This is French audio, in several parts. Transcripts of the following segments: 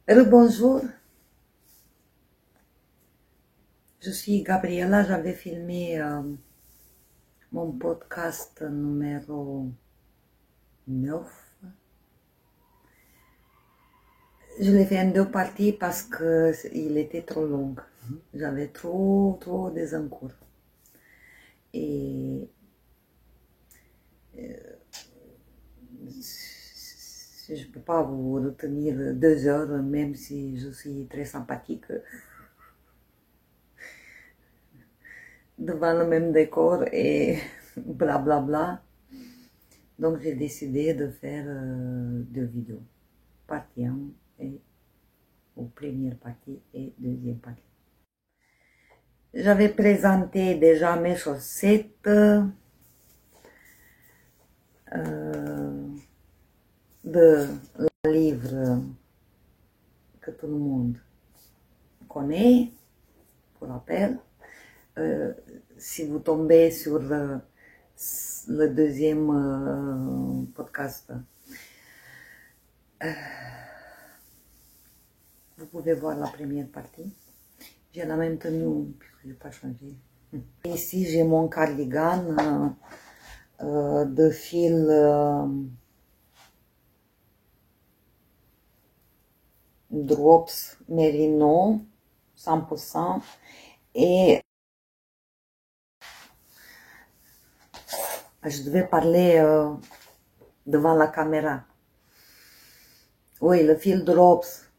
Bonjour, je suis Gabriela, j'avais filmé mon podcast numéro 9. Je l'ai fait en deux parties parce qu'il était trop long. J'avais trop des encours. Et je ne peux pas vous retenir 2 heures, même si je suis très sympathique, devant le même décor et blablabla. Bla bla. Donc j'ai décidé de faire 2 vidéos, partie 1 ou première partie et deuxième partie. J'avais présenté déjà mes chaussettes de la livre que tout le monde connaît, pour rappel. Si vous tombez sur le deuxième podcast, vous pouvez voir la première partie. J'ai la même tenue, puisque je n'ai pas changé. Ici, j'ai mon cardigan de fil Drops Merino 100% et je devais parler devant la caméra. Oui, le fil Drops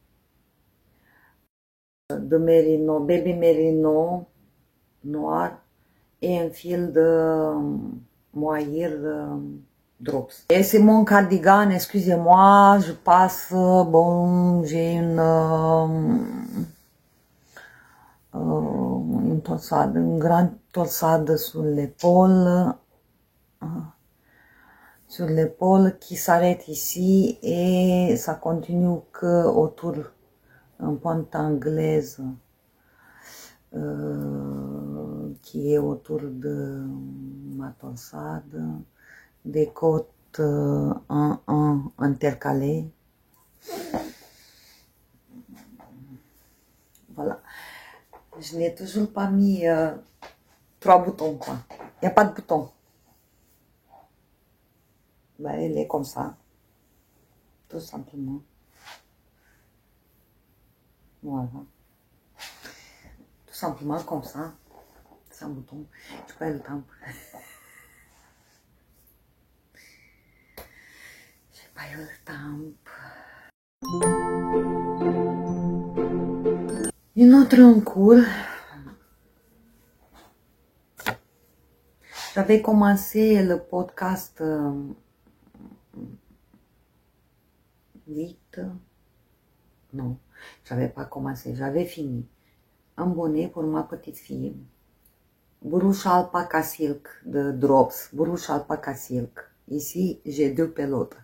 de Merino, Baby Merino noir et un fil de mohair Drops. Et c'est mon cardigan, excusez-moi, je passe, bon, j'ai une torsade, une grande torsade sur l'épaule qui s'arrête ici et ça continue que autour en pointe anglaise qui est autour de ma torsade, des côtes intercalées. Voilà. Je n'ai toujours pas mis 3 boutons, quoi. Il n'y a pas de boutons. Ben, elle est comme ça. Tout simplement. Voilà. Tout simplement comme ça. Sans bouton. Je n'ai pas le temps. J'ai pas eu le temps. Une autre en cours. J'avais commencé le podcast vite. Non, j'avais pas commencé, j'avais fini. Un bonnet pour ma petite fille. Buruș Alpaca Silk de Drops. Buruș Alpaca Silk. Ici, j'ai 2 pelotes.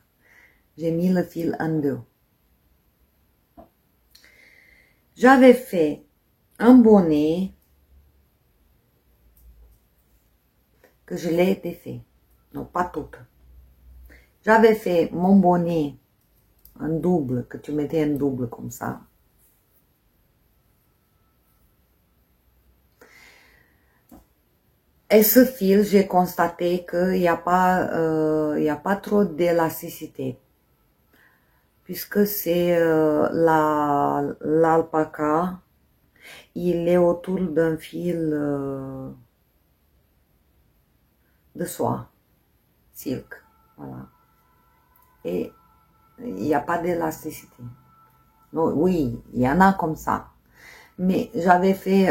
J'ai mis le fil en 2. J'avais fait un bonnet que je l'ai défait. Non, pas tout. J'avais fait mon bonnet en double, que tu mettais en double comme ça. Et ce fil, j'ai constaté qu'il n'y a pas trop d'élasticité. Puisque c'est l'alpaca, il est autour d'un fil de soie, silk, voilà. Et il n'y a pas d'élasticité. Oui, il y en a comme ça. Mais j'avais fait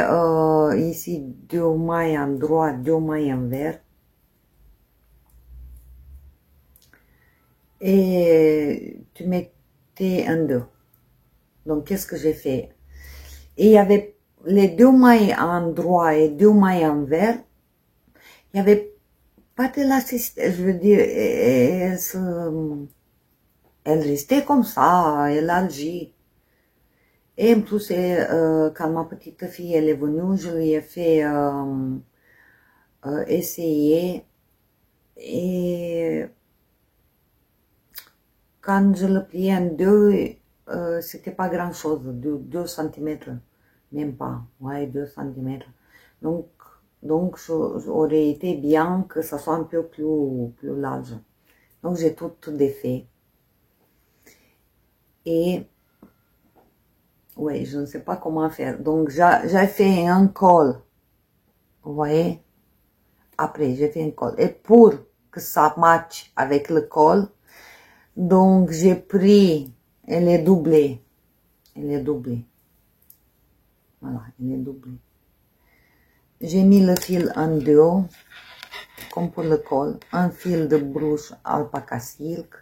ici 2 mailles en droit, 2 mailles en vert. Et tu mettais un 2. Donc, qu'est-ce que j'ai fait? Et il y avait les 2 mailles en droit et 2 mailles en vert. Il n'y avait pas d'élasticité, je veux dire, elle restait comme ça, élargie. Et en plus, quand ma petite fille elle est venue, je lui ai fait essayer. Et quand je le pliais en 2, c'était pas grand chose, 2 cm, même pas, ouais, 2 cm. Donc j'aurais été bien que ça soit un peu plus large. Donc j'ai tout défait. Et ouais, je ne sais pas comment faire. Donc j'ai fait un col, vous voyez. Après, j'ai fait un col. Et pour que ça matche avec le col, donc j'ai pris, elle est doublée. Elle est doublée. Voilà, elle est doublée. J'ai mis le fil en deux, comme pour le col, un fil de brouche alpaca silk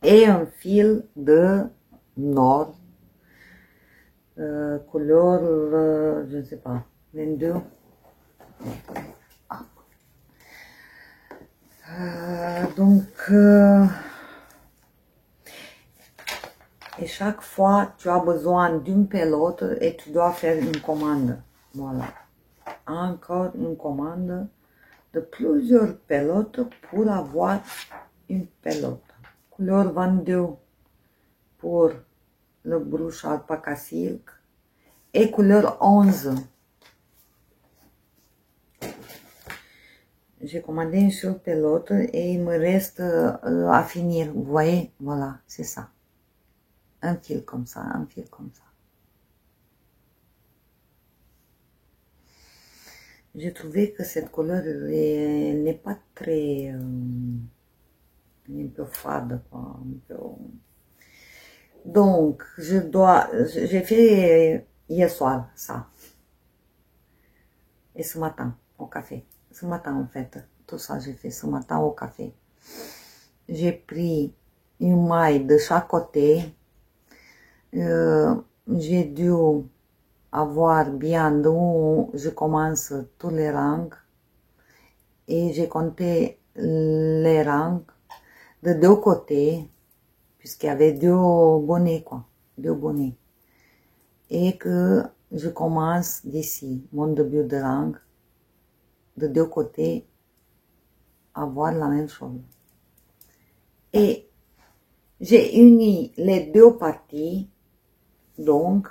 et un fil de nord, couleur, je ne sais pas, 22. Et chaque fois, tu as besoin d'une pelote et tu dois faire une commande. Voilà. Encore une commande de plusieurs pelotes pour avoir une pelote. Couleur 22 pour le brouche alpaca silk et couleur 11. J'ai commandé une seule pelote et il me reste à finir. Vous voyez, voilà, c'est ça. Un fil comme ça, un fil comme ça. J'ai trouvé que cette couleur n'est pas très... elle est un peu fade, quoi. Un peu... Donc, j'ai fait hier soir ça. Et ce matin, au café. Ce matin, en fait. Tout ça, j'ai fait ce matin au café. J'ai pris une maille de chaque côté. J'ai dû avoir bien d'où je commence tous les rangs. Et j'ai compté les rangs de deux côtés, puisqu'il y avait deux bonnets, quoi. Deux bonnets. Et que je commence d'ici, mon début de rang, de deux côtés, à voir la même chose. Et j'ai uni les deux parties, donc,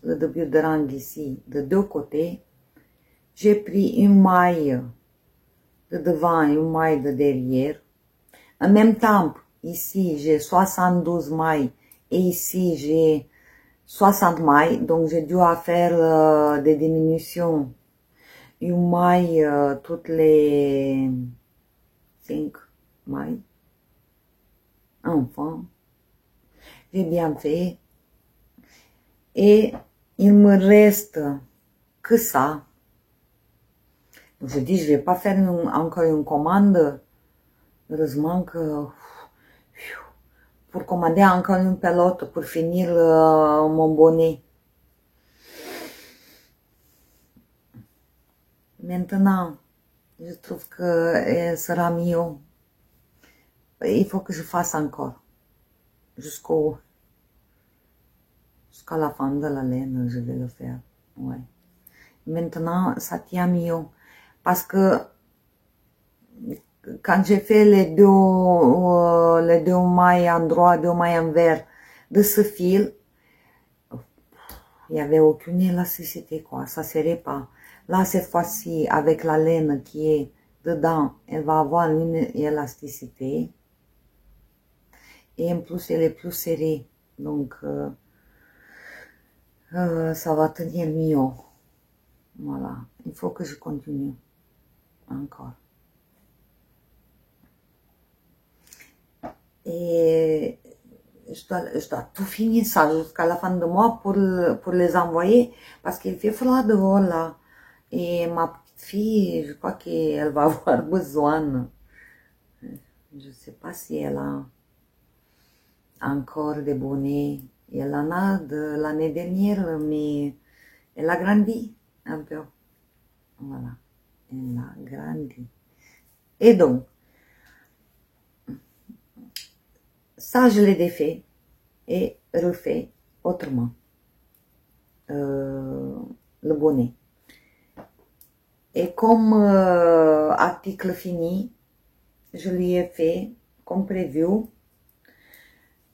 le début de rang ici, de deux côtés. J'ai pris une maille de devant et une maille de derrière. En même temps, ici, j'ai 72 mailles et ici, j'ai 60 mailles. Donc, j'ai dû faire des diminutions. Une maille toutes les 5 mailles. Enfin, j'ai bien fait. Et il me reste que ça. Donc, je dis, je vais pas faire encore une commande. Heureusement que pour commander encore une pelote pour finir mon bonnet. Maintenant, je trouve que elle sera mieux. Il faut que je fasse encore. Jusqu'à la fin de la laine, je vais le faire. Ouais. Maintenant, ça tient mieux. Parce que quand j'ai fait les deux mailles en droit, deux mailles en vert de ce fil, il n'y avait aucune élasticité, quoi. Ça serrait pas. Là, cette fois-ci, avec la laine qui est dedans, elle va avoir une élasticité. Et en plus, elle est plus serrée. Donc, ça va tenir mieux. Voilà. Il faut que je continue. Encore. Et je dois tout finir ça jusqu'à la fin de mois pour les envoyer parce qu'il fait froid dehors là. Et ma petite fille, je crois qu'elle va avoir besoin. Je sais pas si elle a encore des bonnets. Elle en a de l'année dernière, mais elle a grandi un peu. Voilà. Elle a grandi. Et donc, ça, je l'ai défait et refait autrement. Le bonnet. Et comme article fini, je lui ai fait, comme prévu,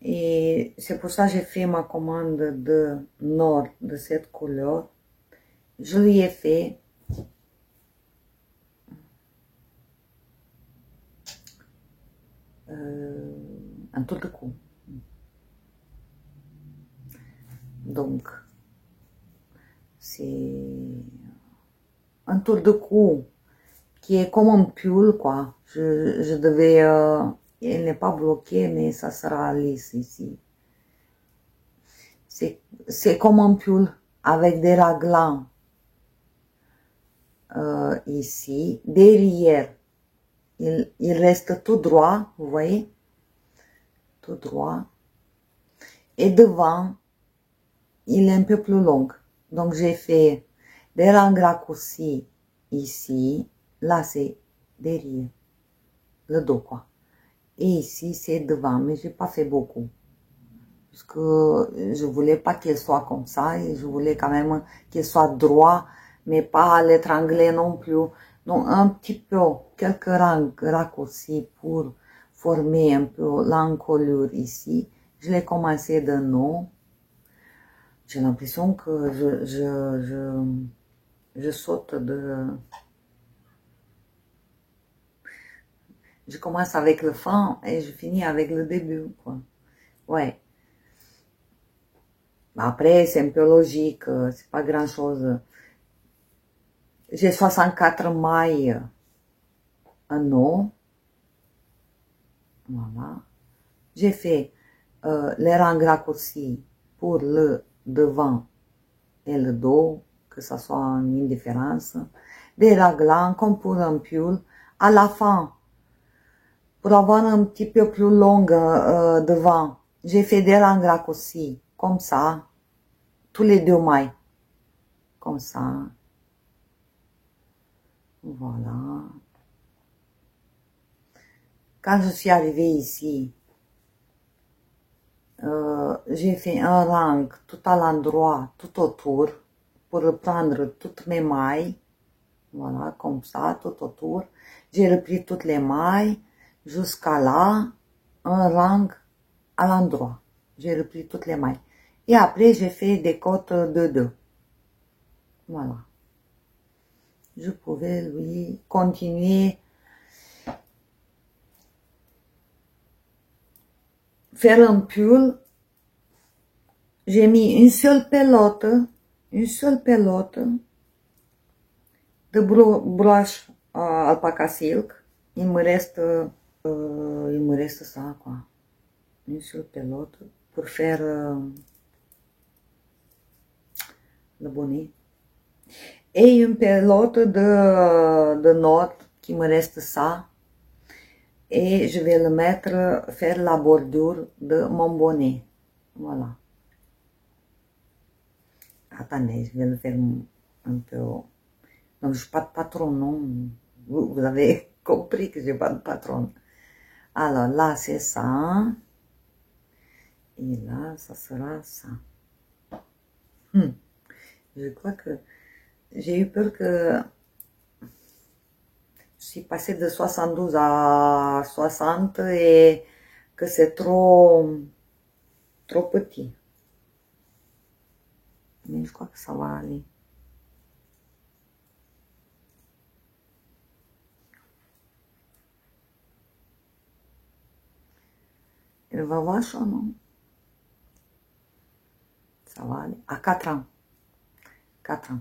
Et c'est pour ça que j'ai fait ma commande de Nord de cette couleur. Je lui ai fait un tour de cou. Donc, c'est un tour de cou qui est comme un pull, quoi. Je devais... il n'est pas bloqué, mais ça sera lisse ici. C'est comme un pull avec des raglans ici. Derrière, il reste tout droit, vous voyez? Tout droit. Et devant, il est un peu plus long. Donc, j'ai fait des rangs raccourcis ici. Là, c'est derrière. Le dos, quoi. Et ici, c'est devant. Mais j'ai pas fait beaucoup. Parce que je voulais pas qu'il soit comme ça. Et je voulais quand même qu'il soit droit. Mais pas l'étrangler non plus. Donc, un petit peu, quelques rangs raccourcis pour former un peu l'encolure ici. Je l'ai commencé de non. J'ai l'impression que je saute de... Je commence avec le fin et je finis avec le début, quoi. Ouais. Après, c'est un peu logique, c'est pas grand chose. J'ai 64 mailles en eau. Voilà. J'ai fait les rangs raccourcis pour le devant et le dos, que ça soit une indifférence. Des raglans comme pour un pull. À la fin, pour avoir un petit peu plus long devant, j'ai fait des rangs raccourcis, comme ça, tous les deux mailles, comme ça. Voilà. Quand je suis arrivée ici, j'ai fait un rang tout à l'endroit, tout autour, pour reprendre toutes mes mailles. Voilà, comme ça, tout autour. J'ai repris toutes les mailles jusqu'à là, un rang à l'endroit. J'ai repris toutes les mailles. Et après, j'ai fait des côtes de 2. Voilà. Je pouvais, lui, continuer. Faire un pull. J'ai mis une seule pelote de broche alpaca silk. Il me reste ça, quoi. Une seule pelote pour faire le bonnet. Et une pelote de Nord qui me reste ça. Et je vais le mettre, faire la bordure de mon bonnet. Voilà. Attendez, je vais le faire un peu. Donc, je n'ai pas de patron, non. Vous avez compris que je n'ai pas de patron. Alors, là, c'est ça. Et là, ça sera ça. Je crois que j'ai eu peur que je suis passée de 72 à 60 et que c'est trop petit. Mais je crois que ça va aller. Il va voir ça, non? Ça va aller. À 4 ans. 4 ans.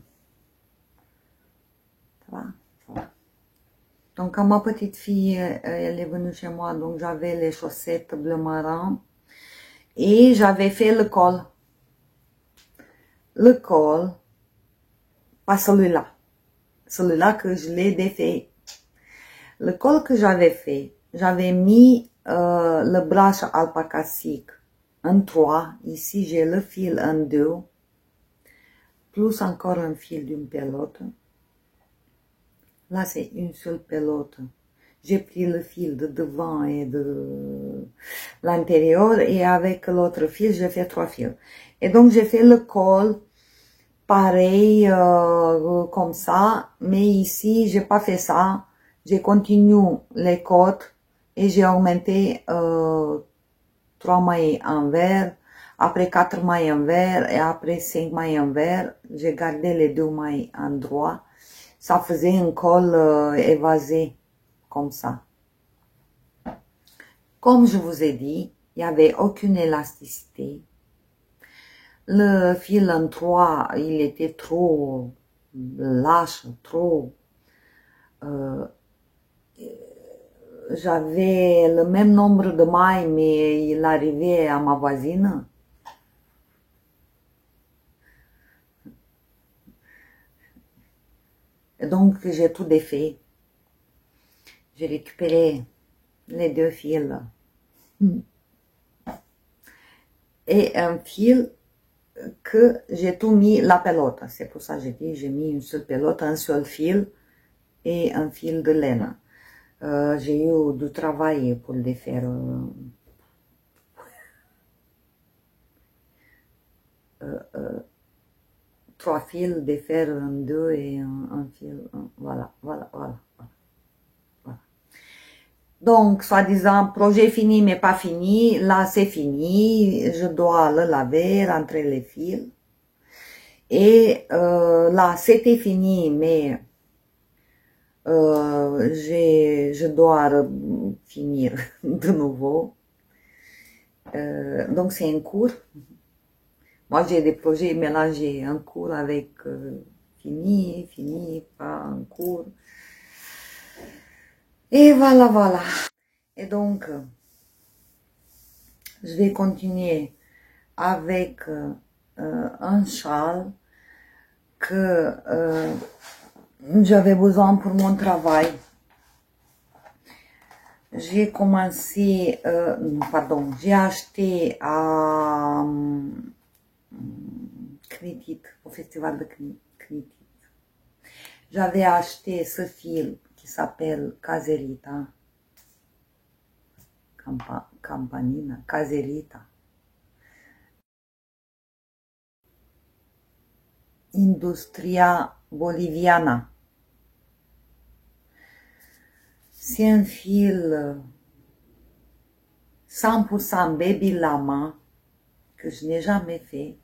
Ça va? Ça va. Donc, quand ma petite fille, elle est venue chez moi, donc j'avais les chaussettes bleu marin et j'avais fait le col. Le col, pas celui-là. Celui-là que je l'ai défait. Le col que j'avais fait, j'avais mis le broche alpaca silk en 3. Ici, j'ai le fil en 2. Plus encore un fil d'une pelote. Là, c'est une seule pelote. J'ai pris le fil de devant et de l'intérieur et avec l'autre fil, j'ai fait 3 fils. Et donc, j'ai fait le col pareil comme ça, mais ici, j'ai pas fait ça. J'ai continué les côtes et j'ai augmenté 3 3 mailles envers, après 4 mailles envers et après 5 mailles envers. J'ai gardé les 2 mailles endroit. Ça faisait un col évasé, comme ça. Comme je vous ai dit, il n'y avait aucune élasticité. Le fil en 3, il était trop lâche, trop... j'avais le même nombre de mailles, mais il arrivait à ma voisine. Et donc, j'ai tout défait. J'ai récupéré les 2 fils. Et un fil que j'ai tout mis la pelote. C'est pour ça que j'ai dit, j'ai mis une seule pelote, un seul fil et un fil de laine. J'ai eu du travail pour les faire. 3 fils, de faire en 2 et un fil. Voilà. Donc, soi-disant, projet fini mais pas fini. Là, c'est fini. Je dois le laver, rentrer les fils. Et là, c'était fini, mais je dois finir de nouveau. Donc, c'est un cours. Moi, j'ai des projets mélangés. Un cours avec fini, pas un cours. Et voilà. Et donc, je vais continuer avec un châle que j'avais besoin pour mon travail. J'ai commencé, j'ai acheté à Critit, au festival de Critit. J'avais acheté ce fil qui s'appelle Caserita. Campanina, Caserita. Industria Boliviana. C'est un fil 100% Baby Lama que je n'ai jamais fait.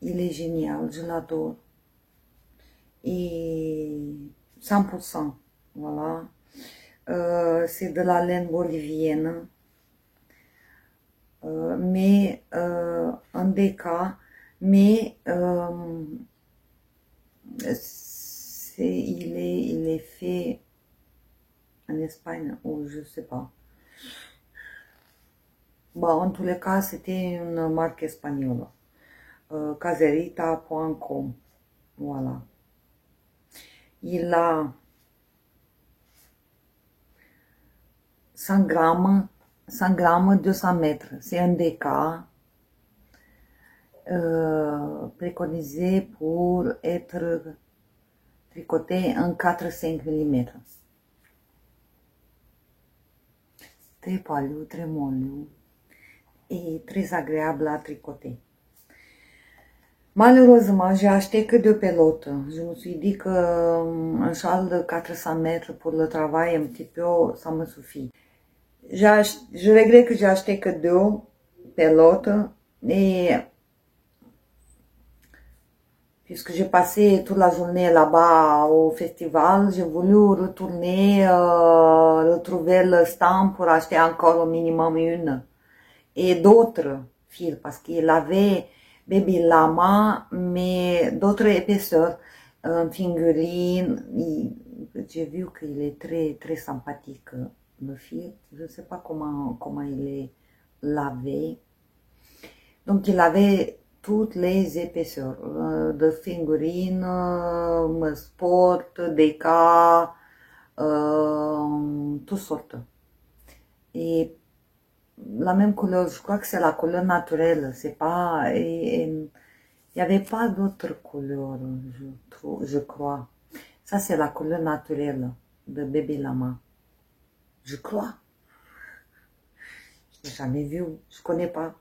Il est génial, je l'adore. Et 100%, voilà. C'est de la laine bolivienne. Mais un déca, mais il est fait en Espagne ou je sais pas. Bon, en tous les cas, c'était une marque espagnole. Caserita.com. Voilà. Il a 100 grammes, 200 mètres. C'est un déca préconisé pour être tricoté en 4-5 mm. Très poilu, très moelleux et très agréable à tricoter. Malheureusement, j'ai acheté que 2 pelotes. Je me suis dit que un châle de 400 mètres pour le travail un petit peu, ça me suffit. Je regrette que j'ai acheté que 2 pelotes et puisque j'ai passé toute la journée là-bas au festival, j'ai voulu retourner, retrouver le stand pour acheter encore au minimum une et d'autres fils parce qu'il avait Baby Lama, mais d'autres épaisseurs, un figurine. J'ai vu qu'il est très sympathique, le fil. Je ne sais pas comment il est lavé. Donc, il avait toutes les épaisseurs de figurines, sport, déca, toutes sortes. Et la même couleur, je crois que c'est la couleur naturelle, c'est pas, il n'y avait pas d'autre couleur, je crois. Ça, c'est la couleur naturelle de Baby Lama. Je crois. Je n'ai jamais vu, je connais pas.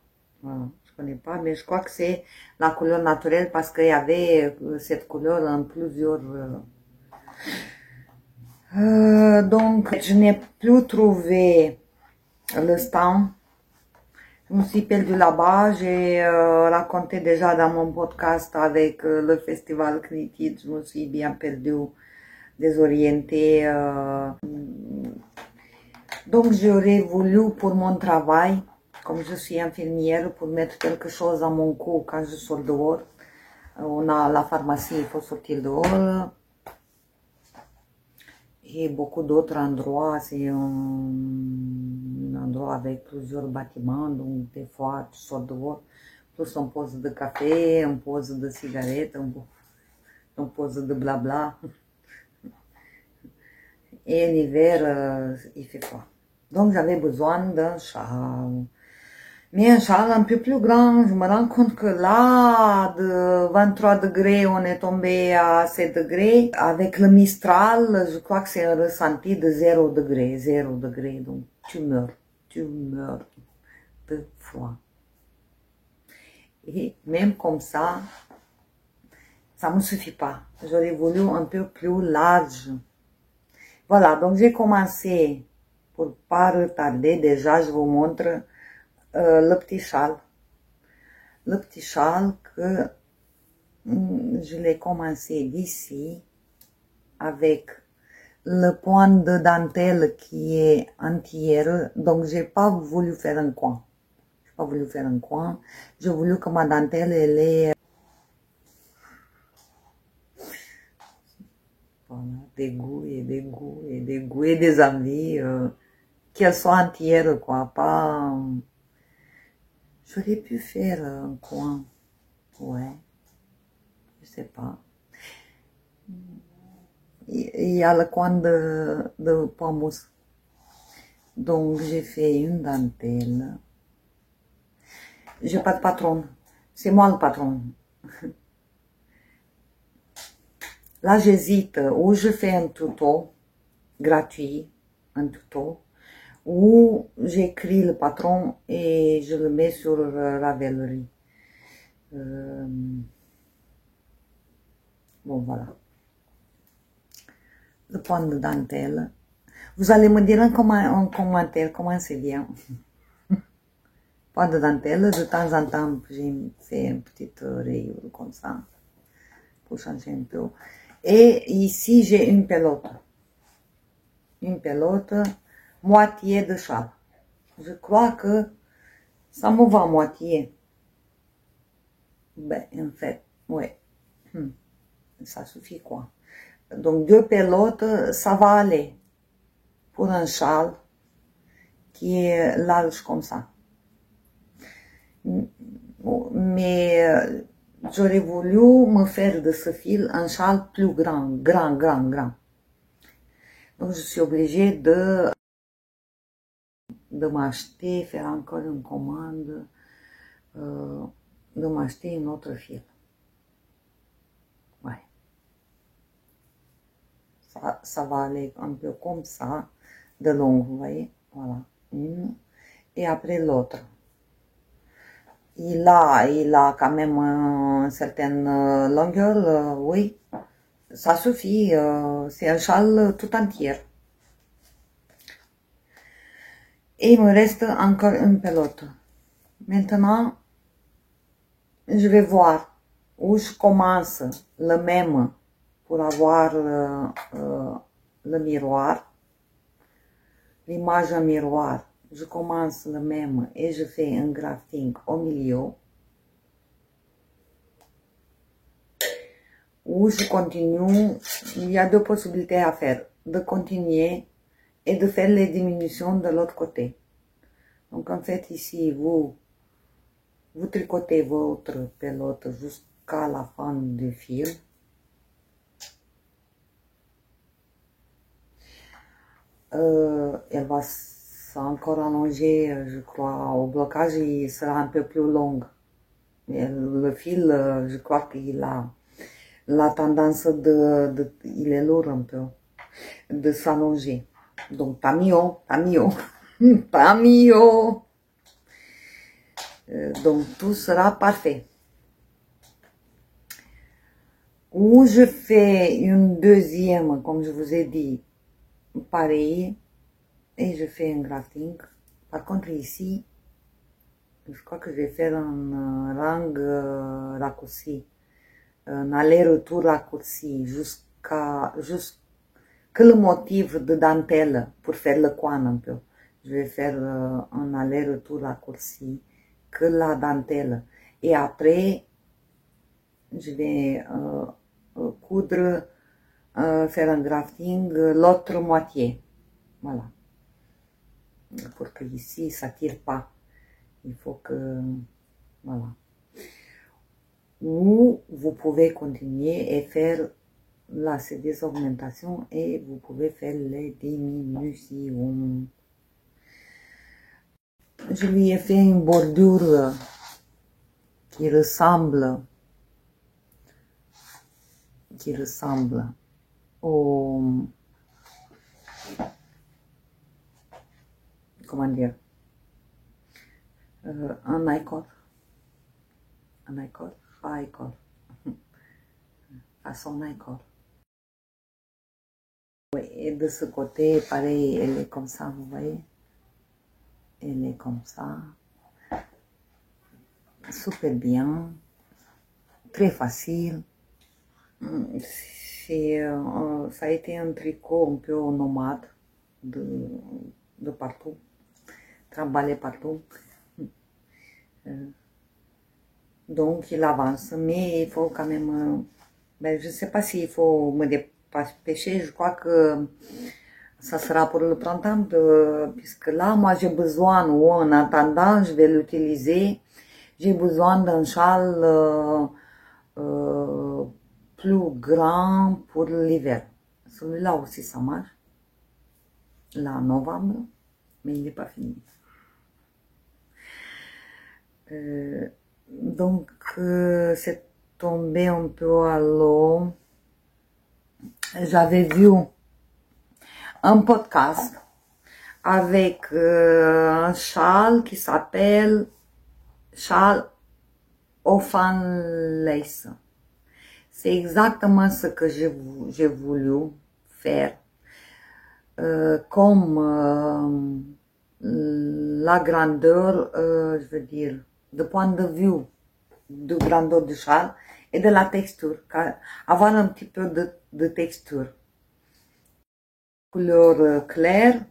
Voilà, je connais pas, mais je crois que c'est la couleur naturelle parce qu'il y avait cette couleur en plusieurs. Donc, je n'ai plus trouvé le stand Je me suis perdue là-bas, j'ai raconté déjà dans mon podcast avec le festival Critique, je me suis bien perdue, désorientée. Donc j'aurais voulu pour mon travail, comme je suis infirmière, pour mettre quelque chose à mon cou quand je sors dehors. On a la pharmacie, il faut sortir dehors. Et beaucoup d'autres endroits, c'est un endroit avec plusieurs bâtiments, donc des fois tu sors dehors, plus on pose de café, on pose de cigarettes, on pose de blabla. Et en hiver, il fait froid. Donc j'avais besoin d'un châle. Mais un châle un peu plus grand, je me rends compte que là, de 23 degrés, on est tombé à 7 degrés. Avec le Mistral, je crois que c'est un ressenti de 0 degré, 0 degré. Donc tu meurs de froid. Et même comme ça me suffit pas. J'aurais voulu un peu plus large. Voilà, donc j'ai commencé, pour pas retarder, déjà je vous montre le petit châle. Le petit châle que je l'ai commencé d'ici avec le point de dentelle qui est entière, donc j'ai pas voulu faire un coin. J'ai pas voulu faire un coin. J'ai voulu que ma dentelle, elle est voilà, des goûts et des goûts et des goûts et des envies, qu'elle soit entière, quoi, pas... J'aurais pu faire un coin, ouais, je sais pas. Il y a le coin de pommes. Donc j'ai fait une dentelle. J'ai pas de patron, c'est moi le patron. Là j'hésite, ou je fais un tuto gratuit, un tuto, ou j'écris le patron et je le mets sur Ravelry. Bon, voilà. Le point de dentelle. Vous allez me dire en commentaire comment c'est bien. Point de dentelle, de temps en temps, j'ai fait une petite rayure comme ça, pour changer un peu. Et ici, j'ai une pelote. Une pelote, moitié de châle. Je crois que ça me va moitié. Ben, en fait, ouais. Ça suffit, quoi. Donc, 2 pelotes, ça va aller pour un châle qui est large comme ça. Mais j'aurais voulu me faire de ce fil un châle plus grand. Donc, je suis obligée de m'acheter, faire encore une commande, de m'acheter un autre fil. Ouais. Ça va aller un peu comme ça, de long, vous voyez. Voilà, une. Et après l'autre. Il a quand même une certaine longueur, oui. Ça suffit, c'est un châle tout entier. Et il me reste encore une pelote. Maintenant, je vais voir où je commence le même pour avoir le miroir, l'image en miroir. Je commence le même et je fais un grafting au milieu. Ou je continue, il y a 2 possibilités à faire, de continuer et de faire les diminutions de l'autre côté. Donc en fait ici, vous tricotez votre pelote jusqu'à la fin du fil. Elle va encore allonger, je crois, au blocage, il sera un peu plus long. Mais le fil, je crois qu'il a la tendance il est lourd un peu, de s'allonger. Donc, pas mieux. Pas mieux. Donc, tout sera parfait. Ou je fais une deuxième, comme je vous ai dit, pareil, et je fais un grafting. Par contre, ici, je crois que je vais faire un rang raccourci, un aller-retour raccourci que le motif de dentelle pour faire le coin un peu. Je vais faire un aller-retour raccourci que la dentelle. Et après, je vais coudre, faire un grafting l'autre moitié. Voilà. Pour que ici, ça tire pas. Il faut que... Voilà. Ou vous pouvez continuer et faire... Là, c'est des augmentations et vous pouvez faire les diminutions. Je lui ai fait une bordure qui ressemble au... Comment dire? Un accord. Un accord? Pas accord. Façon accord. Oui, et de ce côté, pareil, elle est comme ça, vous voyez? Elle est comme ça. Super bien. Très facile. Ça a été un tricot un peu nomade de partout. Trimballé partout. Donc, il avance. Mais il faut quand même... Ben, je ne sais pas s'il faut me dépêcher. Je crois que ça sera pour le printemps, puisque là, moi, j'ai besoin, ou en attendant, je vais l'utiliser. J'ai besoin d'un châle plus grand pour l'hiver. Celui-là aussi, ça marche. Là, en novembre, mais il n'est pas fini. Donc, c'est tombé un peu à l'eau. J'avais vu un podcast avec un châle qui s'appelle châle Offanlace. C'est exactement ce que j'ai voulu faire. Comme la grandeur, je veux dire, de point de vue de grandeur du châle et de la texture, avoir un petit peu de texture. Couleur claire.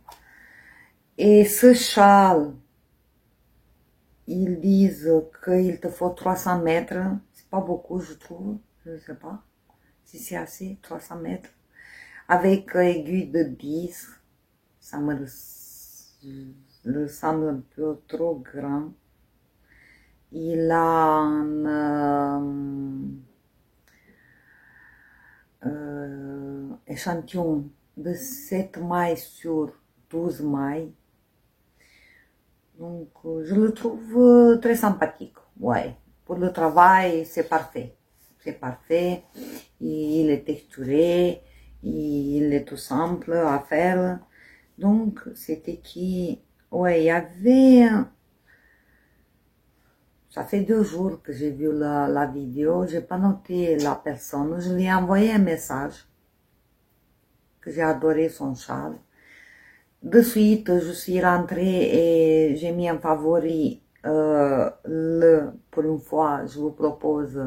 Et ce châle, ils disent qu'il te faut 300 mètres. C'est pas beaucoup, je trouve. Je ne sais pas si c'est assez, 300 mètres. Avec aiguille de 10. Ça me ressemble un peu trop grand. Il a un échantillon de 7 mailles sur 12 mailles. Donc, je le trouve très sympathique. Ouais, pour le travail, c'est parfait. C'est parfait. Il est texturé. Il est tout simple à faire. Donc, c'était qui... Ouais, il y avait... Ça fait 2 jours que j'ai vu la vidéo. J'ai pas noté la personne. Je lui ai envoyé un message. Que j'ai adoré son châle. De suite, je suis rentrée et j'ai mis en favori pour une fois, je vous propose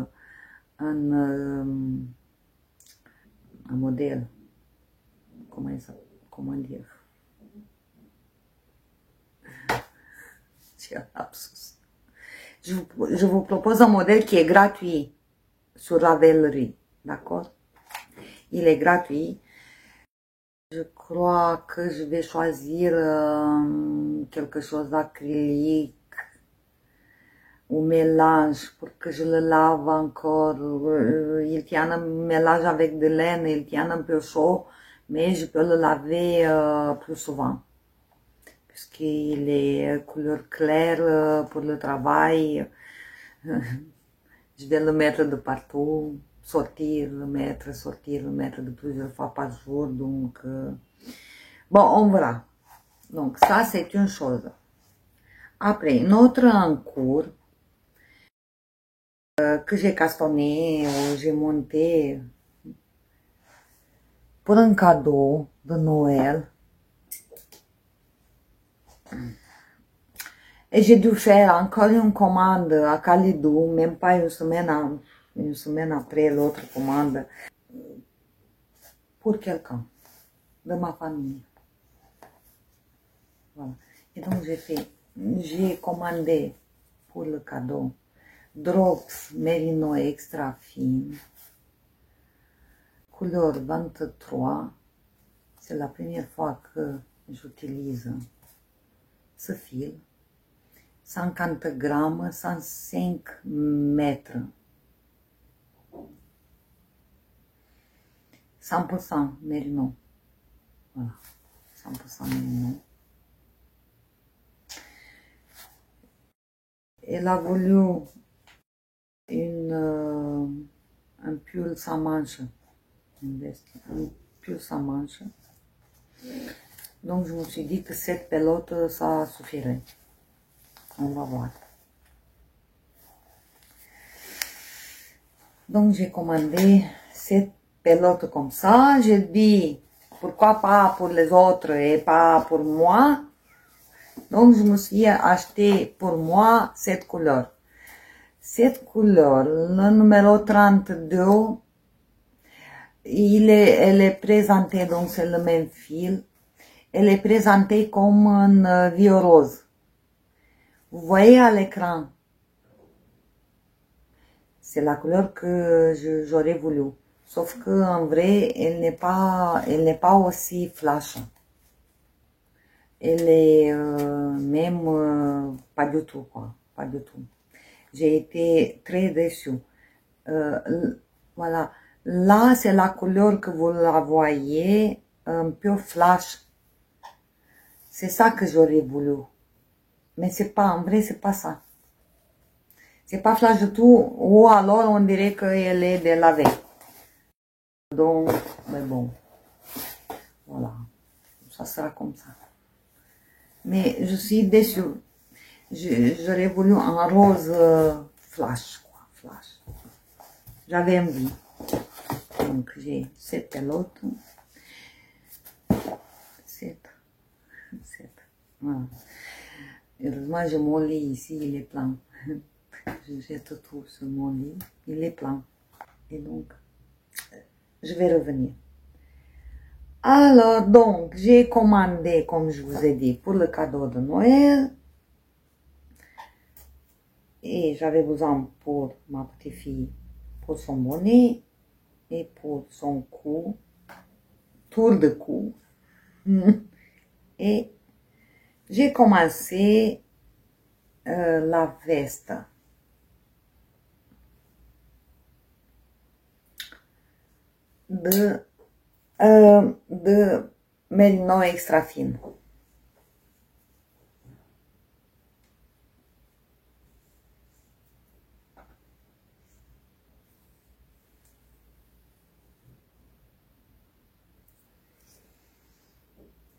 un modèle. Comment dire? J'ai un lapsus. Je vous propose un modèle qui est gratuit sur Ravelry, d'accord? Il est gratuit. Je crois que je vais choisir quelque chose d'acrylique ou mélange pour que je le lave encore. Il tient un mélange avec de laine, il tient un peu chaud, mais je peux le laver plus souvent. Puisqu'il est couleur claire pour le travail. Je vais le mettre de partout, sortir, le mettre de plusieurs fois par jour. Donc, bon, on verra. Donc, ça, c'est une chose. Après, une autre en cours que j'ai castonné, j'ai monté pour un cadeau de Noël. Et j'ai dû faire encore une commande à Calidou, même pas une semaine après l'autre commande, pour quelqu'un de ma famille. Voilà. Et donc j'ai commandé pour le cadeau Drops Merino extra fine, couleur 23. C'est la première fois que j'utilise ce fil. 50 grammes, 105 mètres. 100% Merino. Voilà, 100% Merino. Elle a voulu un pull sans manche. Un pull sans manche. Donc je me suis dit que cette pelote, ça suffirait. On va voir. Donc j'ai commandé cette pelote comme ça. J'ai dit, pourquoi pas pour les autres et pas pour moi. Donc je me suis acheté pour moi cette couleur. Cette couleur, le numéro 32, elle est présentée, donc c'est le même fil. Elle est présentée comme un vieux rose. Vous voyez à l'écran, c'est la couleur que j'aurais voulu. Sauf que en vrai, elle n'est pas aussi flash. Elle est même pas du tout, quoi. Pas du tout. J'ai été très déçue. Voilà. Là, c'est la couleur que vous la voyez, un peu flash. C'est ça que j'aurais voulu. Mais c'est pas, en vrai, c'est pas ça. C'est pas flash du tout, ou alors on dirait qu'elle est de la veille. Donc, mais bon, voilà, ça sera comme ça. Mais je suis déçue. J'aurais voulu un rose flash, quoi, flash. J'avais envie. Donc, j'ai cette pelote. Cette. Voilà. Heureusement, j'ai mon lit ici, il est plein. Je jette tout sur mon lit, il est plein. Et donc, je vais revenir. Alors, donc, j'ai commandé, comme je vous ai dit, pour le cadeau de Noël. Et j'avais besoin pour ma petite fille, pour son bonnet et pour son cou, tour de cou. Et j'ai commencé la veste. De Merino extra fine.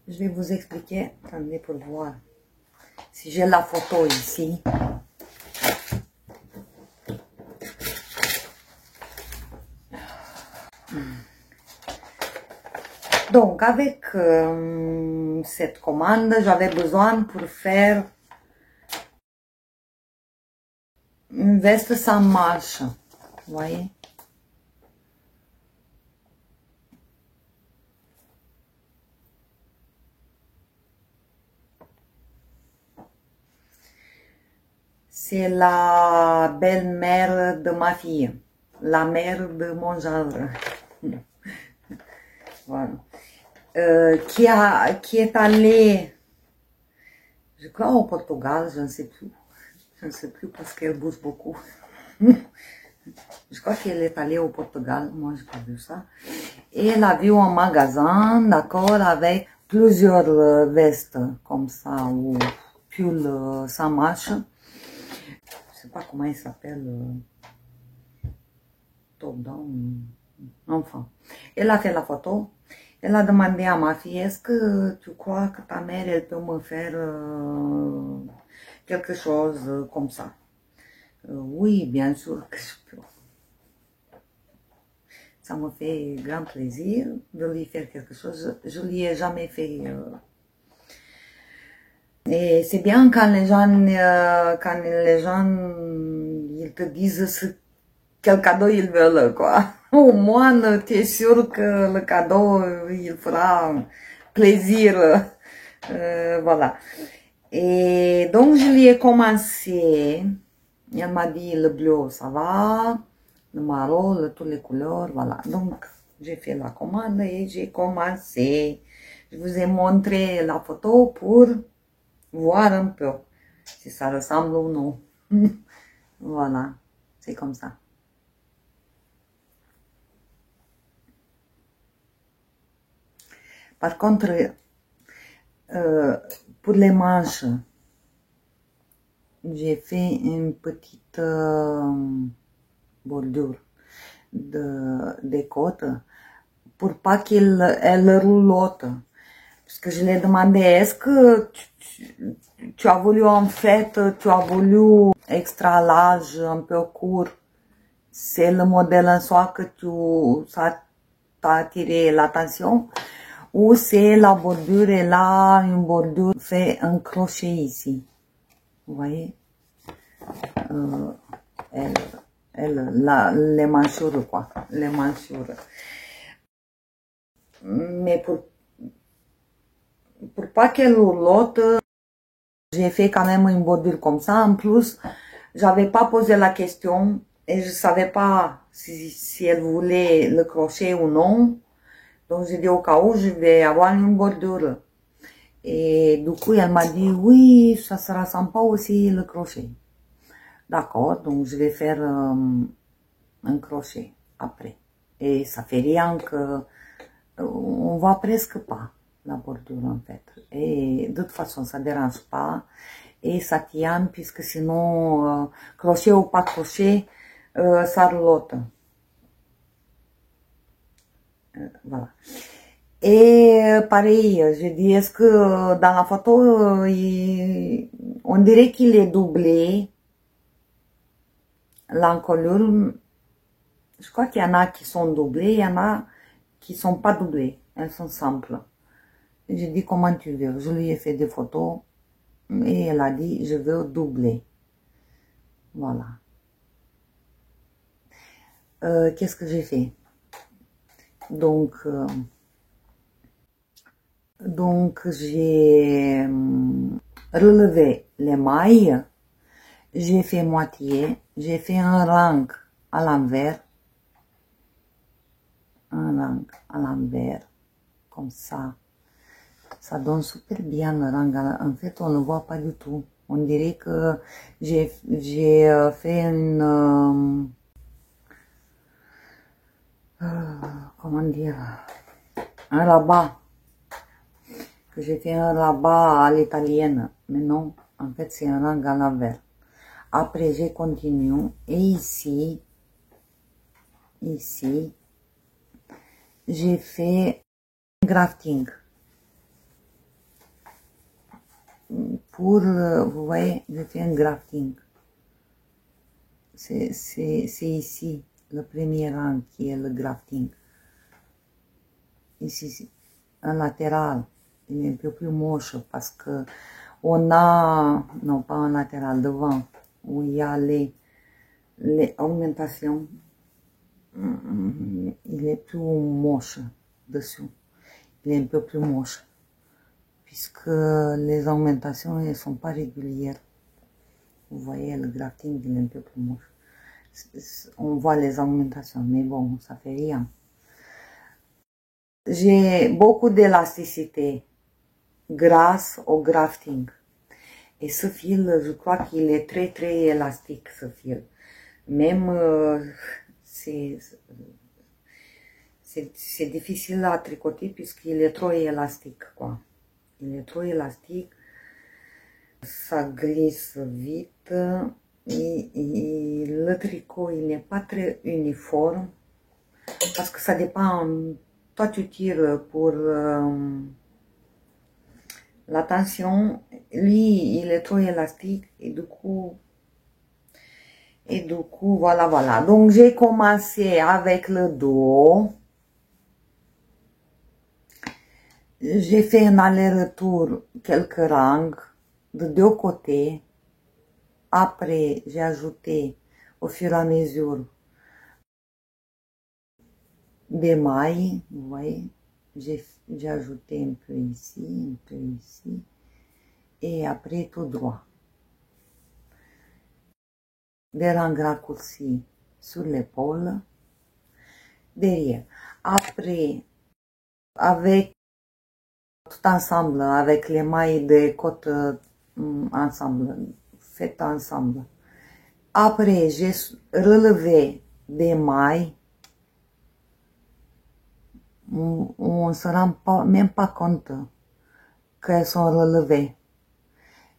Je vais vous expliquer, attendez pour voir si j'ai la photo ici. Donc, avec cette commande, j'avais besoin pour faire une veste sans manche, vous voyez? C'est la belle-mère de ma fille, la mère de mon gendre. Voilà. Qui est allée, je crois au Portugal, je ne sais plus. Je ne sais plus parce qu'elle bouge beaucoup. Je crois qu'elle est allée au Portugal, moi j'ai pas vu ça. Et elle a vu un magasin, d'accord, avec plusieurs vestes comme ça, ou pull sans manche. Je sais pas comment il s'appelle, top down, enfin. Elle a fait la photo. Elle a demandé à ma fille, est-ce que tu crois que ta mère, elle peut me faire quelque chose comme ça? Oui, bien sûr que je peux. Ça me fait grand plaisir de lui faire quelque chose. Je lui ai jamais fait Et c'est bien quand les gens, ils te disent quel cadeau ils veulent, quoi. Au moins, tu es sûr que le cadeau, il fera plaisir. Voilà. Et donc, je lui ai commencé. Elle m'a dit, le bleu, ça va. Le marron, toutes les couleurs, voilà. Donc, j'ai fait la commande et j'ai commencé. Je vous ai montré la photo pour voir un peu si ça ressemble ou non. Voilà, c'est comme ça. Par contre, pour les manches, j'ai fait une petite bordure de côte pour pas qu'elle roulotte. Parce que je lui ai demandé, est-ce que tu as voulu en fait, tu as voulu extra large, un peu court, c'est le modèle en soi que ça t'a attiré l'attention, ou c'est la bordure et là, une bordure fait un crochet ici. Vous voyez? Les manchures, quoi. Les manchures. Mais pour pas qu'elle roulotte, j'ai fait quand même une bordure comme ça. En plus, j'avais pas posé la question et je savais pas si elle voulait le crochet ou non. Donc j'ai dit au cas où je vais avoir une bordure. Et du coup, elle m'a dit oui, ça sera sympa aussi le crochet. D'accord, donc je vais faire un crochet après. Et ça fait rien que on voit presque pas la bordure en fait. Et de toute façon, ça dérange pas. Et ça tient puisque sinon, crochet ou pas crochet, ça roulotte. Voilà. Et pareil, je dis, est-ce que dans la photo, on dirait qu'il est doublé, l'encolure. Je crois qu'il y en a qui sont doublés, il y en a qui sont pas doublés, elles sont simples. J'ai dit, comment tu veux? Je lui ai fait des photos et elle a dit, je veux doubler. Voilà. Qu'est-ce que j'ai fait? Donc j'ai relevé les mailles, j'ai fait moitié, j'ai fait un rang à l'envers, comme ça. Ça donne super bien le rang. En fait, on ne le voit pas du tout. On dirait que j'ai fait une... comment dire? Un rabat. Que j'ai fait un rabat à l'italienne. Mais non, en fait, c'est un rang à l'envers. Après, j'ai continué. Et ici, j'ai fait un grafting. Pour, vous voyez, j'ai fait un grafting. C'est ici, le premier rang qui est le grafting. Ici, un latéral, il est un peu plus moche parce que on a, non pas un latéral, devant, où il y a les augmentations. Il est plus moche dessus. Il est un peu plus moche. Puisque les augmentations ne sont pas régulières. Vous voyez, le grafting, il est un peu plus moche. On voit les augmentations, mais bon, ça fait rien. J'ai beaucoup d'élasticité grâce au grafting. Et ce fil, je crois qu'il est très très élastique, ce fil. Même, c'est difficile à tricoter puisqu'il est trop élastique, quoi. Il est trop élastique. Ça glisse vite. Et le tricot, il n'est pas très uniforme. Parce que ça dépend. Toi, tu tires pour la tension. Lui, il est trop élastique. Et du coup, voilà. Donc, j'ai commencé avec le dos. J'ai fait un aller-retour quelques rangs. de deux côtés. Après, j'ai ajouté au fur et à mesure des mailles, vous voyez, j'ai ajouté un peu ici, un peu ici, et après tout droit. Des rangs raccourcis sur l'épaule, derrière. Après, avec tout ensemble, avec les mailles de côte ensemble, faites ensemble. Après, j'ai relevé des mailles. On ne se rend même pas compte qu'elles sont relevées.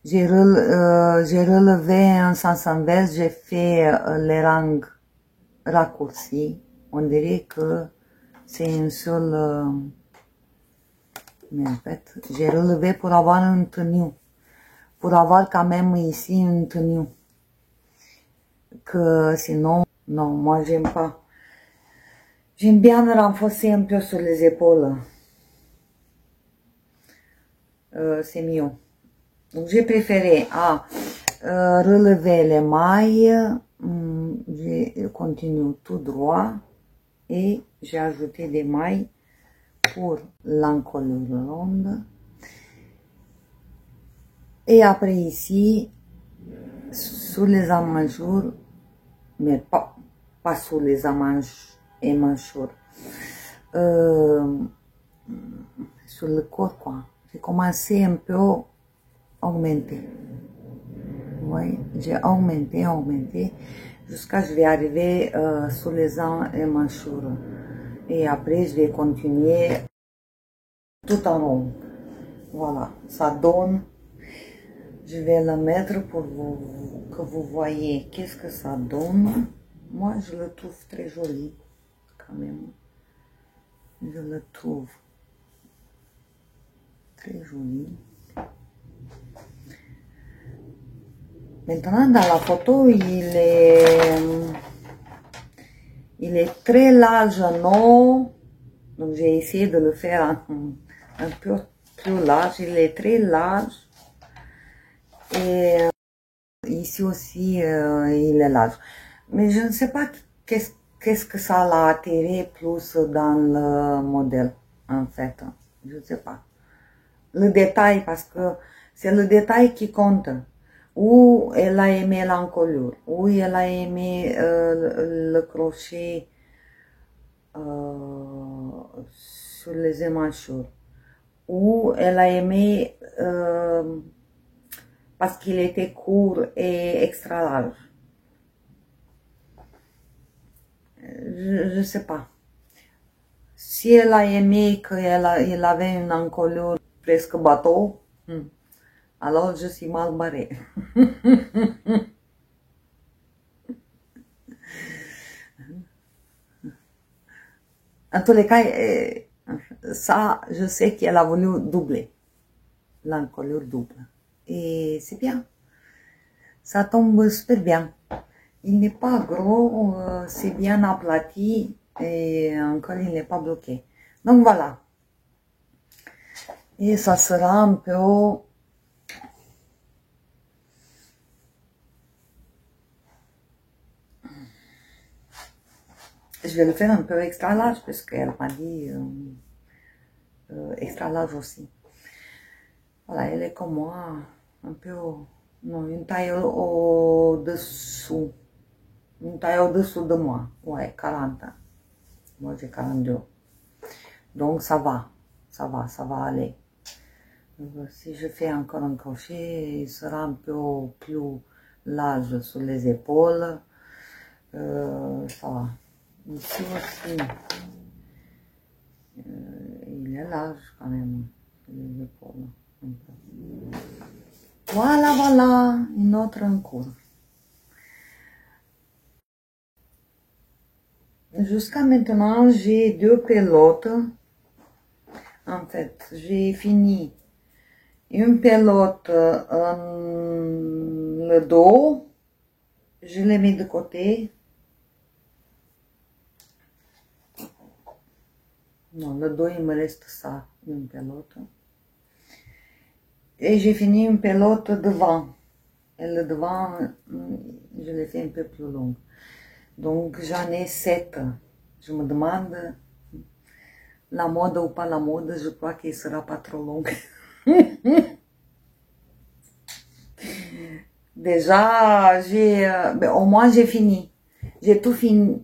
J'ai relevé en sens inverse, j'ai fait les rangs raccourcis. On dirait que c'est une seule... mais en fait, j'ai relevé pour avoir une tenue. Pour avoir quand même ici une tenue. Que sinon, non, moi j'aime pas. J'aime bien renforcer un peu sur les épaules. C'est mieux. Donc j'ai préféré relever les mailles. Je continue tout droit. Et j'ai ajouté des mailles pour l'encolure ronde. Et après ici, sous les emmanchures, mais pas sous les emmanchures, sur le corps quoi. J'ai commencé un peu à augmenter. Vous voyez, j'ai augmenté, jusqu'à ce que je vais arriver sur les emmanchures. Et après, je vais continuer tout en rond. Voilà, ça donne. Je vais le mettre pour que vous voyez qu'est-ce que ça donne. Moi, je le trouve très joli, quand même. Je le trouve très joli. Maintenant, dans la photo, il est très large, non? Donc, j'ai essayé de le faire un peu plus large. Il est très large. Et ici aussi, il est large. Mais je ne sais pas qu'est-ce que ça l'a attiré plus dans le modèle, en fait. Je ne sais pas. Le détail, parce que c'est le détail qui compte. Où elle a aimé l'encolure, où elle a aimé le crochet sur les émanchures, où elle a aimé parce qu'il était court et extra large. Je ne sais pas. Si elle a aimé qu'il avait une encolure presque bateau, alors je suis mal barrée. En tous les cas, ça, je sais qu'elle a voulu doubler. L'encolure double. Et c'est bien. Ça tombe super bien. Il n'est pas gros, c'est bien aplati et encore il n'est pas bloqué. Donc voilà. Et ça sera un peu... Je vais le faire un peu extra large parce qu'elle m'a dit extra large aussi. Voilà, elle est comme moi, un peu... non, une taille au-dessous. Une taille au-dessous de moi. Ouais, 40. Moi, j'ai 42. Donc, ça va aller. Si je fais encore un crochet, il sera un peu plus large sur les épaules. Ça va. Ici aussi, il est large quand même, sur les épaules. Voilà, une autre en cours. Jusqu'à maintenant, j'ai deux pelotes. En fait, j'ai fini une pelote en le dos. Je l'ai mis de côté. Non, le dos, il me reste ça, une pelote. Et j'ai fini une pelote devant. Et le devant, je l'ai fait un peu plus long. Donc j'en ai 7. Je me demande, la mode ou pas la mode, je crois qu'il sera pas trop long. Déjà, au moins j'ai fini. J'ai tout fini.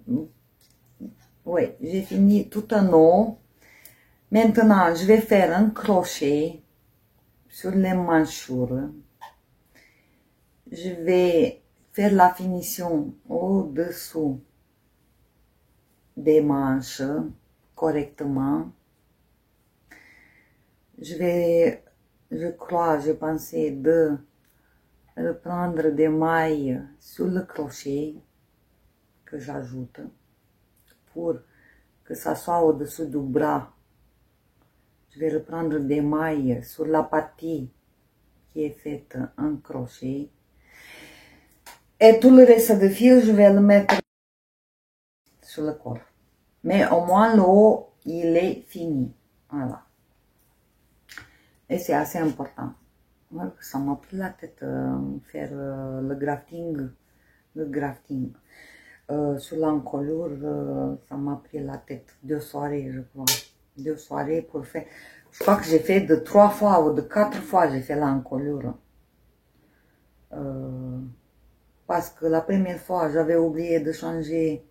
Oui, j'ai fini tout un eau. Maintenant, je vais faire un crochet sur les manchures. Je vais faire la finition au-dessous des manches correctement. Je crois, je pensais de reprendre des mailles sur le crochet que j'ajoute pour que ça soit au-dessus du bras. Je vais reprendre des mailles sur la partie qui est faite en crochet. Et tout le reste de fil, je vais le mettre sur le corps. Mais au moins le haut, il est fini. Voilà. Et c'est assez important. Ça m'a pris la tête faire le grafting. Sur l'encolure, ça m'a pris la tête. 2 soirées, je crois. 2 soirées pour faire. Je crois que j'ai fait de 3 fois ou de 4 fois, j'ai fait l'encolure. Parce que la première fois, j'avais oublié de changer.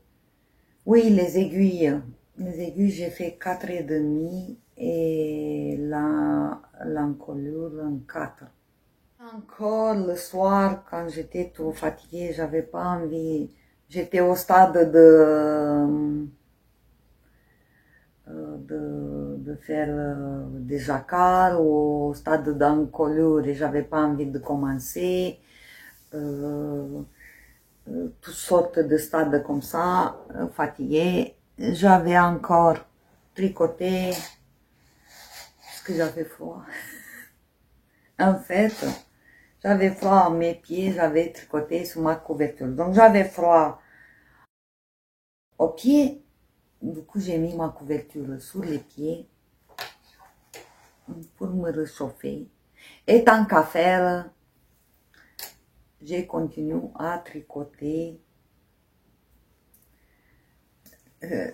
Oui, les aiguilles. Les aiguilles, j'ai fait 4,5 et l'encolure en 4. Encore le soir, quand j'étais trop fatiguée, j'avais pas envie. J'étais au stade de faire des jacquards, au stade d'encolure et j'avais pas envie de commencer. Toutes sortes de stades comme ça, fatiguée. J'avais encore tricoté parce que j'avais froid. En fait, j'avais froid à mes pieds, j'avais tricoté sur ma couverture. Donc j'avais froid aux pieds. Du coup, j'ai mis ma couverture sur les pieds pour me réchauffer. Et tant qu'à faire, j'ai continué à tricoter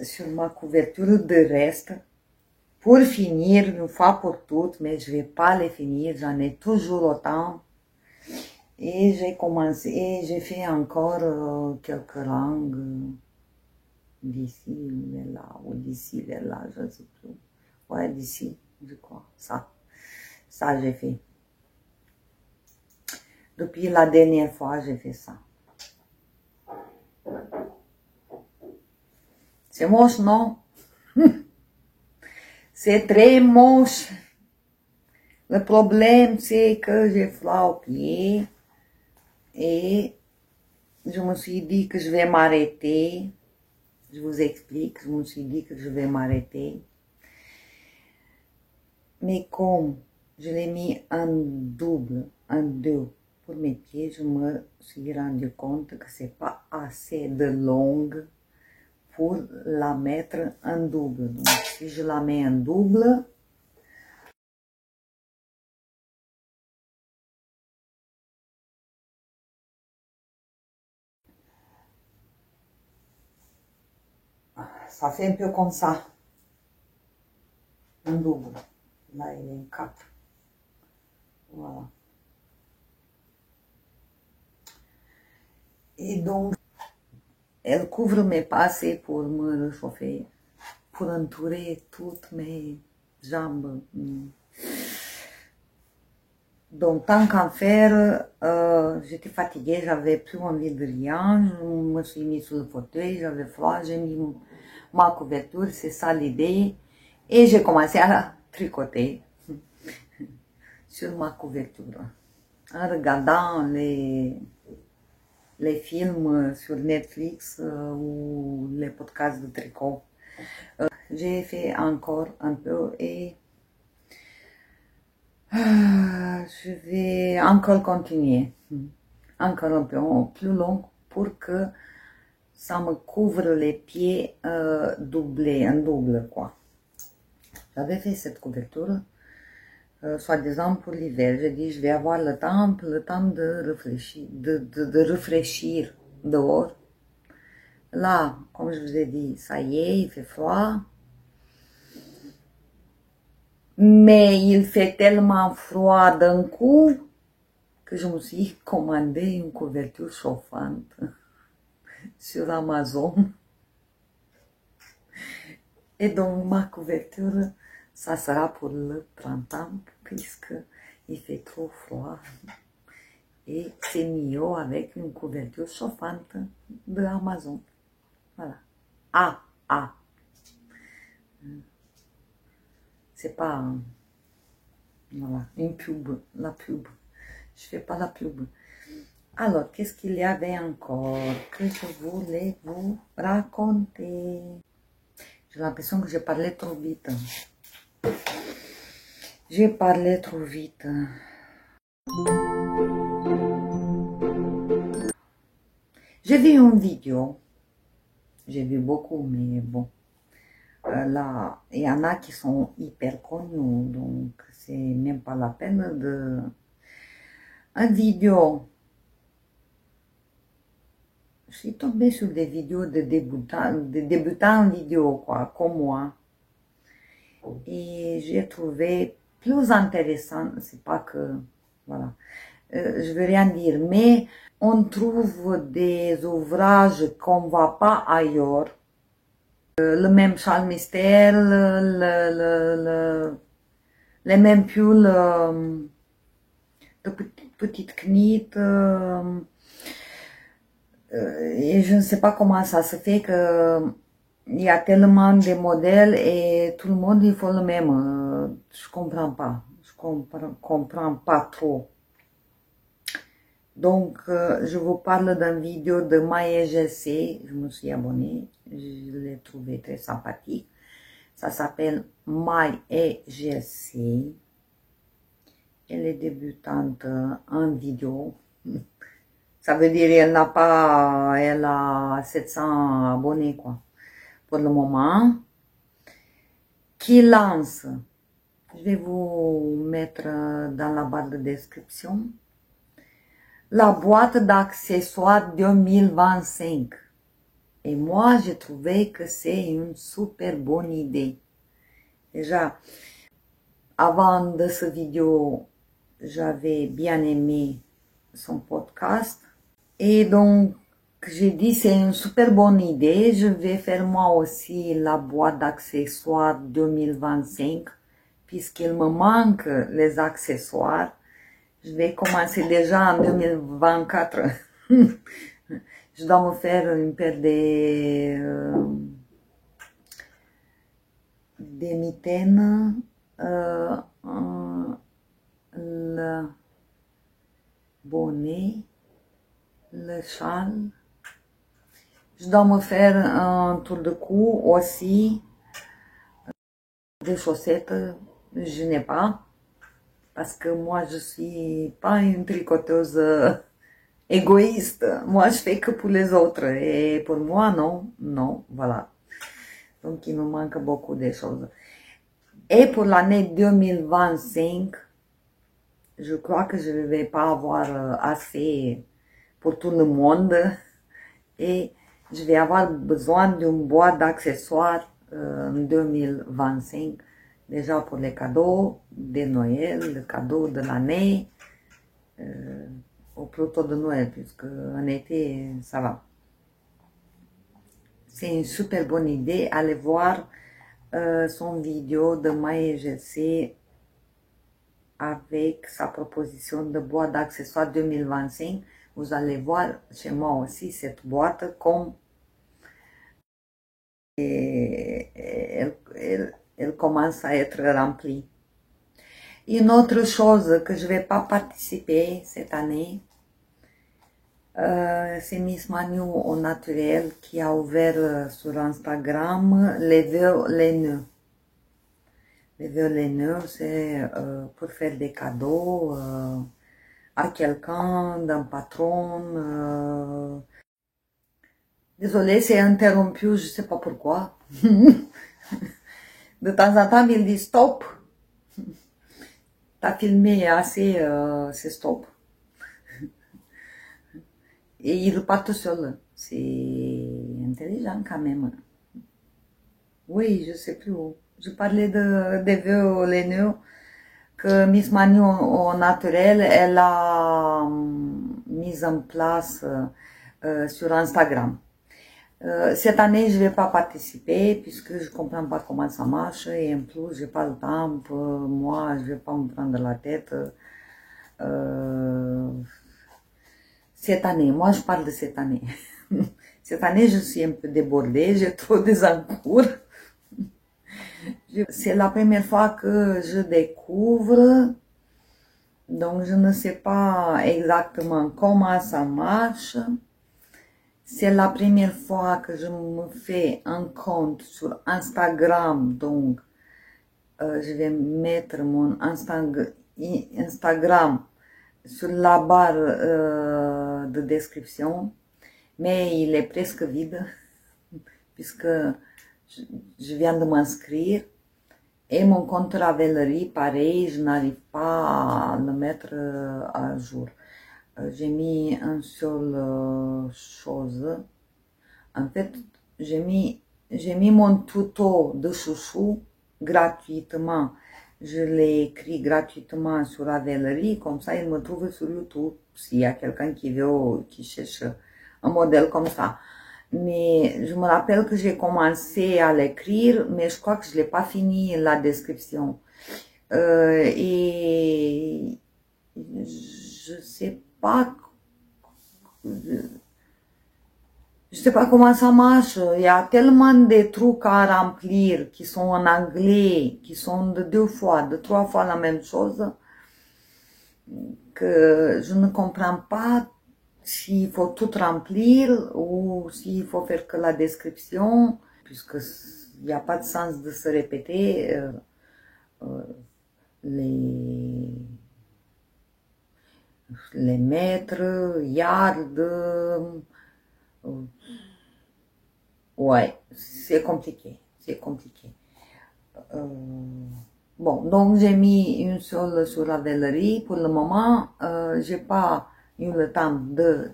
sur ma couverture de reste pour finir une fois pour toutes, mais je vais pas les finir, j'en ai toujours autant. Et j'ai commencé, et j'ai fait encore quelques langues d'ici vers là, ou d'ici vers là, je ne sais plus. Ouais, d'ici, je crois, ça j'ai fait. Depuis la dernière fois, j'ai fait ça. C'est moche, non? C'est très moche. Le problème, c'est que j'ai froid aux pieds et je me suis dit que je vais m'arrêter. Je vous explique, je me suis dit que je vais m'arrêter. Mais comme je l'ai mis en double, en 2 pour mes pieds, je me suis rendu compte que c'est pas assez de longue pour la mettre en double. Donc, si je la mets en double, ça fait un peu comme ça, en double. Là, il est en 4. Voilà. Et donc, elle couvre mes passés pour me réchauffer, pour entourer toutes mes jambes. Donc, tant qu'à faire, j'étais fatiguée, j'avais plus envie de rien, je me suis mis sur le fauteuil, j'avais froid, j'ai mis ma couverture, c'est ça l'idée. Et j'ai commencé à tricoter sur ma couverture, en regardant les films sur Netflix ou les podcasts de tricot. J'ai fait encore un peu et je vais encore continuer, encore un peu plus long pour que ça me couvre les pieds doublés, en double quoi. J'avais fait cette couverture soi-disant pour l'hiver. J'ai dit, je vais avoir le temps de réfléchir, de réfléchir dehors. Là, comme je vous ai dit, ça y est, il fait froid. Mais il fait tellement froid d'un coup que je me suis commandé une couverture chauffante sur Amazon. Et donc ma couverture, ça sera pour le printemps puisque il fait trop froid. Et c'est mieux avec une couverture chauffante de Amazon. Voilà. C'est pas voilà, une pub, la pub. Je fais pas la pub. Alors, qu'est-ce qu'il y avait encore que je voulais vous raconter? J'ai l'impression que j'ai parlé trop vite. J'ai parlé trop vite. J'ai vu une vidéo. J'ai vu beaucoup, mais bon. Là, il y en a qui sont hyper connus, donc c'est même pas la peine de... Une vidéo. Je suis tombée sur des vidéos de débutants en vidéo, quoi, comme moi. Et j'ai trouvé plus intéressant, c'est pas que... Voilà. Je veux rien dire, mais on trouve des ouvrages qu'on ne voit pas ailleurs. Le même Charles Mystère, les mêmes pulls de petites knittes. Et je ne sais pas comment ça se fait que il y a tellement de modèles et tout le monde il faut le même. Je comprends pas. Je comprends pas trop. Donc, je vous parle d'une vidéo de MyEGC. Je me suis abonnée. Je l'ai trouvé très sympathique. Ça s'appelle MyEGC. Elle est débutante en vidéo. Ça veut dire elle a 700 abonnés, quoi. Pour le moment. Qui lance. Je vais vous mettre dans la barre de description. La boîte d'accessoires 2025. Et moi, j'ai trouvé que c'est une super bonne idée. Déjà, avant de cette vidéo, j'avais bien aimé son podcast. Et donc, j'ai dit c'est une super bonne idée. Je vais faire moi aussi la boîte d'accessoires 2025. Puisqu'il me manque les accessoires. Je vais commencer déjà en 2024. Je dois me faire une paire des mitaines, le bonnet, le châle. Je dois me faire un tour de cou aussi. Des chaussettes, je n'ai pas. Parce que moi, je suis pas une tricoteuse égoïste. Moi, je fais que pour les autres. Et pour moi, non. Non, voilà. Donc, il me manque beaucoup de choses. Et pour l'année 2025, je crois que je ne vais pas avoir assez pour tout le monde. Et je vais avoir besoin d'une boîte d'accessoires en 2025. Déjà pour les cadeaux de Noël, le cadeau de l'année, ou plutôt de Noël, puisque en été, ça va. C'est une super bonne idée. Allez voir son vidéo de MyEGC avec sa proposition de boîte d'accessoires 2025. Vous allez voir chez moi aussi cette boîte comme elle commence à être remplie. Une autre chose que je ne vais pas participer cette année, c'est Miss Manu au naturel qui a ouvert sur Instagram les vœux, les nœuds. Les vœux, les nœuds, c'est pour faire des cadeaux à quelqu'un, d'un patron. Désolée, c'est interrompu, je ne sais pas pourquoi. De temps en temps, il dit stop. t'as filmé assez, c'est stop. Et il repart tout seul. C'est intelligent quand même. Oui, je sais plus où. Je parlais des vœux que Miss Manu au naturel, elle a mis en place sur Instagram. Cette année, je vais pas participer puisque je comprends pas comment ça marche et en plus, j'ai pas le temps. Moi, je vais pas me prendre la tête. Cette année, moi, je parle de cette année. Cette année, je suis un peu débordée, j'ai trop des encours. C'est la première fois que je découvre, donc je ne sais pas exactement comment ça marche. C'est la première fois que je me fais un compte sur Instagram, donc je vais mettre mon Instagram sur la barre de description, mais il est presque vide puisque je viens de m'inscrire. Et mon compte Ravelry, pareil, je n'arrive pas à le mettre à jour. J'ai mis une seule chose. En fait, j'ai mis mon tuto de chouchou gratuitement. Je l'ai écrit gratuitement sur Ravelry, comme ça il me trouve sur YouTube. S'il y a quelqu'un qui cherche un modèle comme ça. Mais je me rappelle que j'ai commencé à l'écrire, mais je crois que je l'ai pas fini la description. Et je sais pas comment ça marche. Il y a tellement de trucs à remplir qui sont en anglais, qui sont de 2 fois, de 3 fois la même chose, que je ne comprends pas s'il faut tout remplir ou s'il faut faire que la description, puisque il n'y a pas de sens de se répéter les mètres, yards. Ouais, c'est compliqué, c'est compliqué. Bon, donc j'ai mis une seule sur la Ravelry. Pour le moment, j'ai pas eu le temps de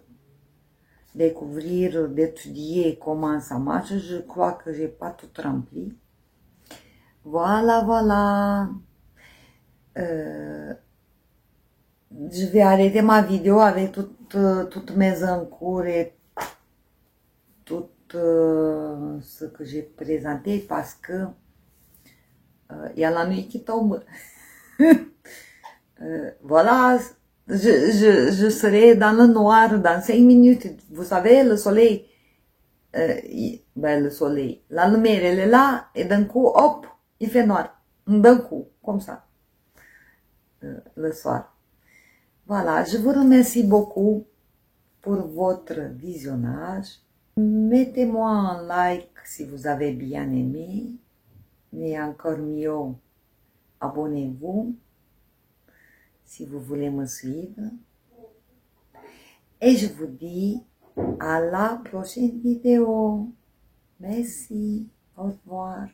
découvrir, d'étudier comment ça marche. Je crois que j'ai pas tout rempli. Voilà, voilà. Je vais arrêter ma vidéo avec toutes mes encours et tout ce que j'ai présenté parce que il y a la nuit qui tombe. Voilà, je serai dans le noir dans 5 minutes. Vous savez, le soleil, le soleil, la lumière, elle est là, et d'un coup, hop, il fait noir. D'un coup, comme ça, le soir. Voilà, je vous remercie beaucoup pour votre visionnage. Mettez-moi un like si vous avez bien aimé, mais encore mieux, abonnez-vous si vous voulez me suivre. Et je vous dis à la prochaine vidéo. Merci, au revoir.